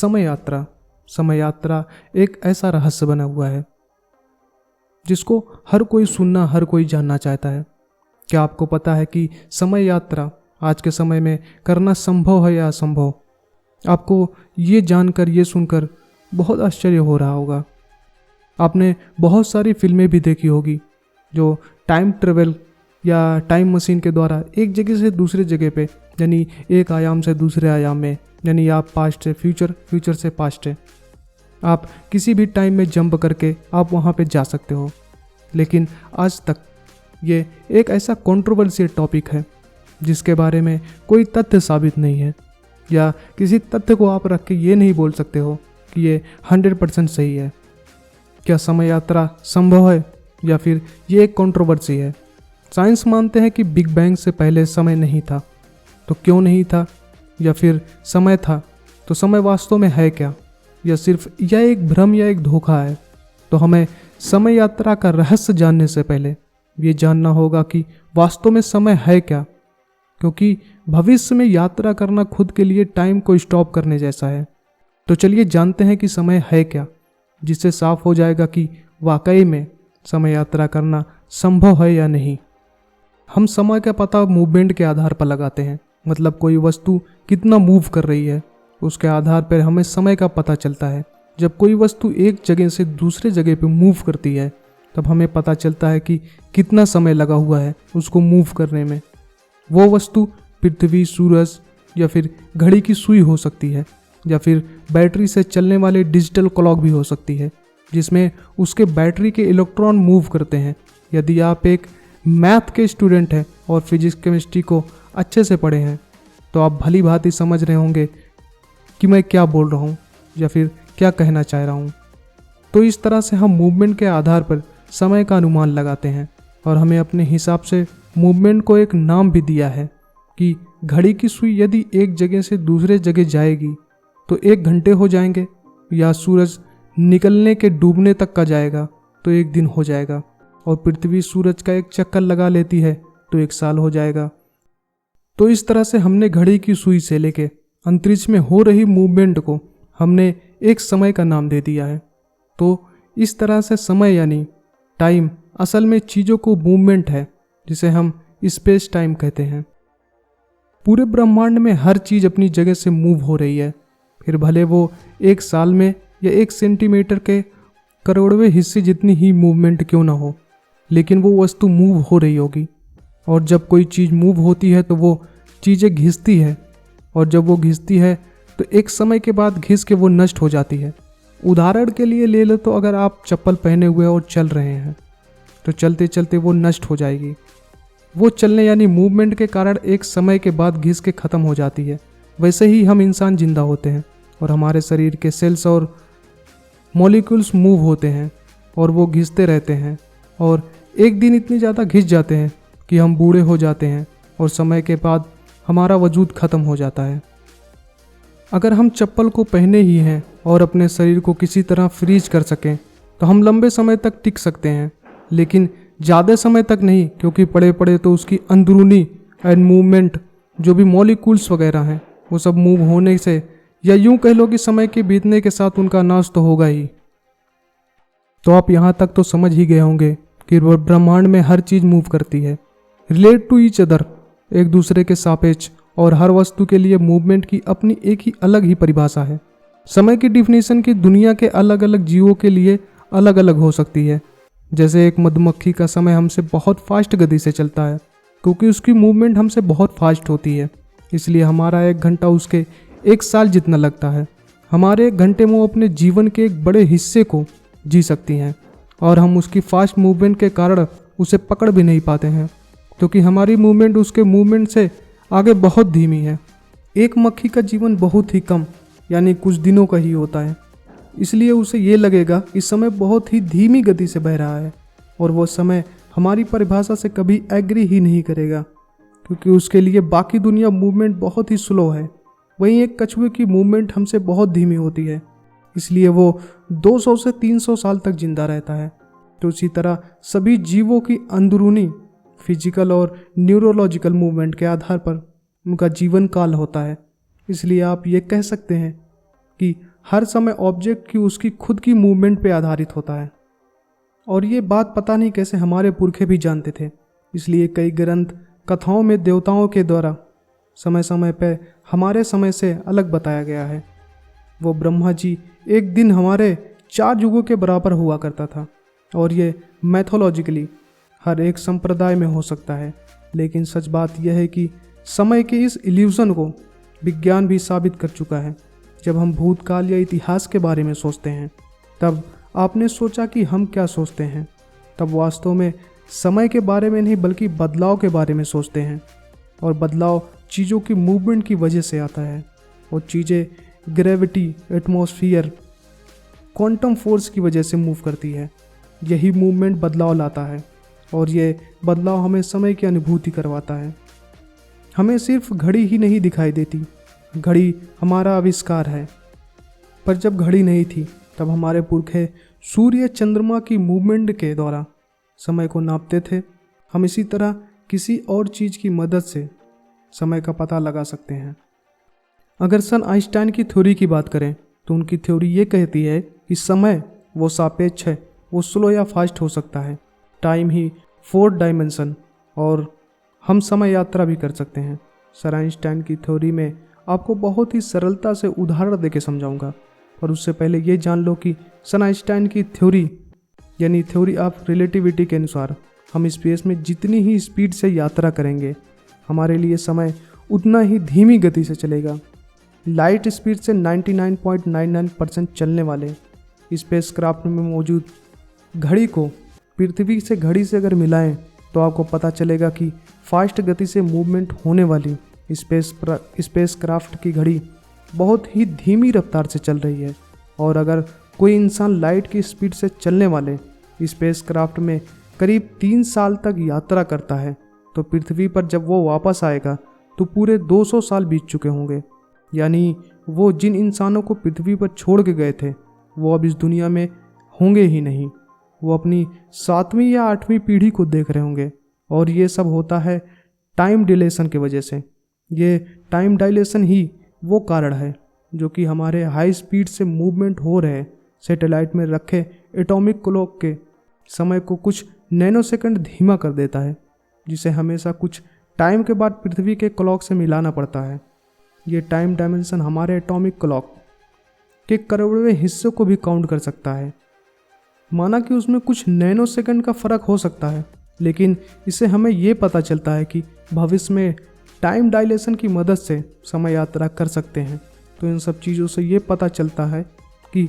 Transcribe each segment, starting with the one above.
समय यात्रा एक ऐसा रहस्य बना हुआ है जिसको हर कोई सुनना, हर कोई जानना चाहता है। क्या आपको पता है कि समय यात्रा आज के समय में करना संभव है या असंभव? आपको ये जानकर, ये सुनकर बहुत आश्चर्य हो रहा होगा। आपने बहुत सारी फिल्में भी देखी होगी जो टाइम ट्रेवल या टाइम मशीन के द्वारा एक जगह से दूसरे जगह पे, यानी एक आयाम से दूसरे आयाम में, यानी आप पास्ट से फ्यूचर, फ्यूचर से पास्ट है, आप किसी भी टाइम में जंप करके आप वहाँ पे जा सकते हो। लेकिन आज तक ये एक ऐसा कंट्रोवर्शियल टॉपिक है जिसके बारे में कोई तथ्य साबित नहीं है, या किसी तथ्य को आप रख के ये नहीं बोल सकते हो कि ये 100% सही है। क्या समय यात्रा संभव है या फिर ये एक कंट्रोवर्सी है? साइंस मानते हैं कि बिग बैंग से पहले समय नहीं था, तो क्यों नहीं था? या फिर समय था तो समय वास्तव में है क्या, या सिर्फ यह एक भ्रम या एक धोखा है? तो हमें समय यात्रा का रहस्य जानने से पहले ये जानना होगा कि वास्तव में समय है क्या, क्योंकि भविष्य में यात्रा करना खुद के लिए टाइम को स्टॉप करने जैसा है। तो चलिए जानते हैं कि समय है क्या, जिससे साफ हो जाएगा कि वाकई में समय यात्रा करना संभव है या नहीं। हम समय का पता मूवमेंट के आधार पर लगाते हैं, मतलब कोई वस्तु कितना मूव कर रही है उसके आधार पर हमें समय का पता चलता है। जब कोई वस्तु एक जगह से दूसरे जगह पे मूव करती है तब हमें पता चलता है कि कितना समय लगा हुआ है उसको मूव करने में। वो वस्तु पृथ्वी, सूरज या फिर घड़ी की सुई हो सकती है, या फिर बैटरी से चलने वाले डिजिटल क्लॉक भी हो सकती है जिसमें उसके बैटरी के इलेक्ट्रॉन मूव करते हैं। यदि आप एक मैथ के स्टूडेंट हैं और फिजिक्स केमिस्ट्री को अच्छे से पढ़े हैं तो आप भली भांति समझ रहे होंगे कि मैं क्या बोल रहा हूँ या फिर क्या कहना चाह रहा हूँ। तो इस तरह से हम मूवमेंट के आधार पर समय का अनुमान लगाते हैं और हमें अपने हिसाब से मूवमेंट को एक नाम भी दिया है कि घड़ी की सुई यदि एक जगह से दूसरे जगह जाएगी तो 1 घंटे हो जाएंगे, या सूरज निकलने के डूबने तक का जाएगा तो 1 दिन हो जाएगा, और पृथ्वी सूरज का एक चक्कर लगा लेती है तो 1 साल हो जाएगा। तो इस तरह से हमने घड़ी की सुई से लेके अंतरिक्ष में हो रही मूवमेंट को हमने एक समय का नाम दे दिया है। तो इस तरह से समय यानी टाइम असल में चीज़ों को मूवमेंट है जिसे हम स्पेस टाइम कहते हैं। पूरे ब्रह्मांड में हर चीज़ अपनी जगह से मूव हो रही है, फिर भले वो 1 साल में या 1 सेंटीमीटर के करोड़वें हिस्से जितनी ही मूवमेंट क्यों ना हो, लेकिन वो वस्तु मूव हो रही होगी। और जब कोई चीज़ मूव होती है तो वो चीज़ें घिसती है, और जब वो घिसती है तो एक समय के बाद घिस के वो नष्ट हो जाती है। उदाहरण के लिए ले लो तो अगर आप चप्पल पहने हुए और चल रहे हैं तो चलते चलते वो नष्ट हो जाएगी। वो चलने यानी मूवमेंट के कारण एक समय के बाद घिस के ख़त्म हो जाती है। वैसे ही हम इंसान जिंदा होते हैं और हमारे शरीर के सेल्स और मॉलिक्यूल्स मूव होते हैं और वो घिसते रहते हैं, और एक दिन इतनी ज़्यादा घिस जाते हैं कि हम बूढ़े हो जाते हैं और समय के बाद हमारा वजूद ख़त्म हो जाता है। अगर हम चप्पल को पहने ही हैं और अपने शरीर को किसी तरह फ्रीज कर सकें तो हम लंबे समय तक टिक सकते हैं, लेकिन ज़्यादा समय तक नहीं, क्योंकि पड़े पड़े तो उसकी अंदरूनी एंड मूवमेंट जो भी मॉलिक्यूल्स वगैरह हैं वो सब मूव होने से, या यूं कह लो कि समय के बीतने के साथ उनका नाश तो होगा ही। तो आप यहाँ तक तो समझ ही गए होंगे कि ब्रह्मांड में हर चीज़ मूव करती है, रिलेट टू ईच अदर, एक दूसरे के सापेक्ष, और हर वस्तु के लिए मूवमेंट की अपनी एक ही अलग ही परिभाषा है। समय की डिफिनीशन की दुनिया के अलग अलग जीवों के लिए अलग अलग हो सकती है। जैसे एक मधुमक्खी का समय हमसे बहुत फास्ट गति से चलता है, क्योंकि उसकी मूवमेंट हमसे बहुत फास्ट होती है, इसलिए हमारा 1 घंटा उसके 1 साल जितना लगता है। हमारे 1 घंटे में वो अपने जीवन के एक बड़े हिस्से को जी सकती हैं, और हम उसकी फास्ट मूवमेंट के कारण उसे पकड़ भी नहीं पाते हैं, क्योंकि हमारी मूवमेंट उसके मूवमेंट से आगे बहुत धीमी है। एक मक्खी का जीवन बहुत ही कम यानी कुछ दिनों का ही होता है, इसलिए उसे ये लगेगा कि समय बहुत ही धीमी गति से बह रहा है, और वो समय हमारी परिभाषा से कभी एग्री ही नहीं करेगा, क्योंकि उसके लिए बाकी दुनिया मूवमेंट बहुत ही स्लो है। वहीं एक कछुए की मूवमेंट हमसे बहुत धीमी होती है, इसलिए वो 200 से 300 साल तक जिंदा रहता है। तो इसी तरह सभी जीवों की अंदरूनी फिजिकल और न्यूरोलॉजिकल मूवमेंट के आधार पर उनका जीवन काल होता है। इसलिए आप ये कह सकते हैं कि हर समय ऑब्जेक्ट की उसकी खुद की मूवमेंट पे आधारित होता है। और ये बात पता नहीं कैसे हमारे पुरखे भी जानते थे, इसलिए कई ग्रंथ कथाओं में देवताओं के द्वारा समय समय पे हमारे समय से अलग बताया गया है। वो ब्रह्मा जी एक दिन हमारे 4 युगों के बराबर हुआ करता था, और ये मैथोलॉजिकली हर एक संप्रदाय में हो सकता है। लेकिन सच बात यह है कि समय के इस इल्यूजन को विज्ञान भी साबित कर चुका है। जब हम भूतकाल या इतिहास के बारे में सोचते हैं, तब आपने सोचा कि हम क्या सोचते हैं? तब वास्तव में समय के बारे में नहीं बल्कि बदलाव के बारे में सोचते हैं। और बदलाव चीज़ों की मूवमेंट की वजह से आता है, और चीज़ें ग्रेविटी, एटमॉस्फेयर, क्वांटम फोर्स की वजह से मूव करती है। यही मूवमेंट बदलाव लाता है, और ये बदलाव हमें समय की अनुभूति करवाता है। हमें सिर्फ घड़ी ही नहीं दिखाई देती, घड़ी हमारा आविष्कार है। पर जब घड़ी नहीं थी, तब हमारे पुरखे सूर्य चंद्रमा की मूवमेंट के द्वारा समय को नापते थे। हम इसी तरह किसी और चीज़ की मदद से समय का पता लगा सकते हैं। अगर सन आइंस्टाइन की थ्योरी की बात करें, तो उनकी थ्योरी ये कहती है कि समय वो सापेक्ष है, वो स्लो या फास्ट हो सकता है। टाइम ही 4 डायमेंशन, और हम समय यात्रा भी कर सकते हैं। सर आइंस्टाइन की थ्योरी में आपको बहुत ही सरलता से उदाहरण देके समझाऊंगा, पर उससे पहले ये जान लो कि सर आइंस्टाइन की थ्योरी यानी थ्योरी ऑफ रिलेटिविटी के अनुसार हम स्पेस में जितनी ही स्पीड से यात्रा करेंगे, हमारे लिए समय उतना ही धीमी गति से चलेगा। लाइट स्पीड से 99.99% चलने वाले स्पेसक्राफ्ट में मौजूद घड़ी को पृथ्वी से घड़ी से अगर मिलाएं, तो आपको पता चलेगा कि फास्ट गति से मूवमेंट होने वाली स्पेसक्राफ्ट की घड़ी बहुत ही धीमी रफ्तार से चल रही है। और अगर कोई इंसान लाइट की स्पीड से चलने वाले स्पेसक्राफ्ट में करीब 3 साल तक यात्रा करता है, तो पृथ्वी पर जब वो वापस आएगा तो पूरे 200 साल बीत चुके होंगे। यानी वो जिन इंसानों को पृथ्वी पर छोड़ के गए थे, वो अब इस दुनिया में होंगे ही नहीं। वो अपनी 7वीं या 8वीं पीढ़ी को देख रहे होंगे। और ये सब होता है टाइम डिलेशन की वजह से। ये टाइम डायलेशन ही वो कारण है जो कि हमारे हाई स्पीड से मूवमेंट हो रहे सैटेलाइट में रखे एटॉमिक क्लॉक के समय को कुछ नैनो सेकंड धीमा कर देता है, जिसे हमेशा कुछ टाइम के बाद पृथ्वी के क्लॉक से मिलाना पड़ता है। ये टाइम डायमेंशन हमारे एटॉमिक क्लॉक के करोड़वें हिस्से को भी काउंट कर सकता है। माना कि उसमें कुछ नैनो सेकंड का फ़र्क हो सकता है, लेकिन इससे हमें ये पता चलता है कि भविष्य में टाइम डायलेशन की मदद से समय यात्रा कर सकते हैं। तो इन सब चीज़ों से ये पता चलता है कि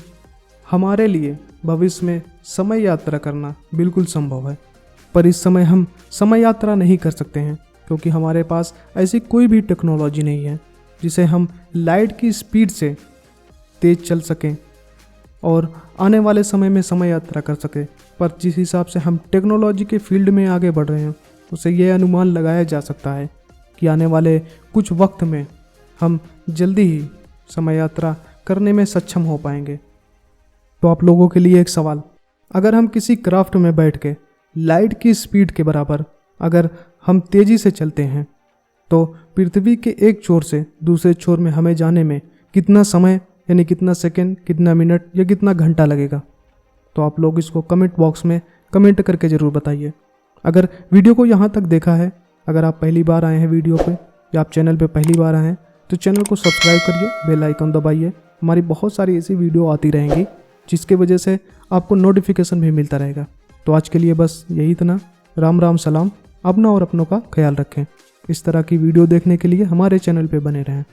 हमारे लिए भविष्य में समय यात्रा करना बिल्कुल संभव है। पर इस समय हम समय यात्रा नहीं कर सकते हैं, क्योंकि हमारे पास ऐसी कोई भी टेक्नोलॉजी नहीं है जिसे हम लाइट की स्पीड से तेज़ चल सकें और आने वाले समय में समय यात्रा कर सकें। पर जिस हिसाब से हम टेक्नोलॉजी के फील्ड में आगे बढ़ रहे हैं, उससे यह अनुमान लगाया जा सकता है कि आने वाले कुछ वक्त में हम जल्दी ही समय यात्रा करने में सक्षम हो पाएंगे। तो आप लोगों के लिए एक सवाल, अगर हम किसी क्राफ्ट में बैठ के लाइट की स्पीड के बराबर अगर हम तेज़ी से चलते हैं, तो पृथ्वी के एक छोर से दूसरे छोर में हमें जाने में कितना समय यानी कितना सेकंड, कितना मिनट या कितना घंटा लगेगा? तो आप लोग इसको कमेंट बॉक्स में कमेंट करके ज़रूर बताइए। अगर वीडियो को यहाँ तक देखा है, अगर आप पहली बार आए हैं वीडियो पे या आप चैनल पे पहली बार आए हैं, तो चैनल को सब्सक्राइब करिए, बेल आइकन दबाइए। हमारी बहुत सारी ऐसी वीडियो आती रहेंगी जिसके वजह से आपको नोटिफिकेशन भी मिलता रहेगा। तो आज के लिए बस यही इतना। राम राम सलाम। अपना और अपनों का ख्याल रखें। इस तरह की वीडियो देखने के लिए हमारे चैनल पे बने रहें।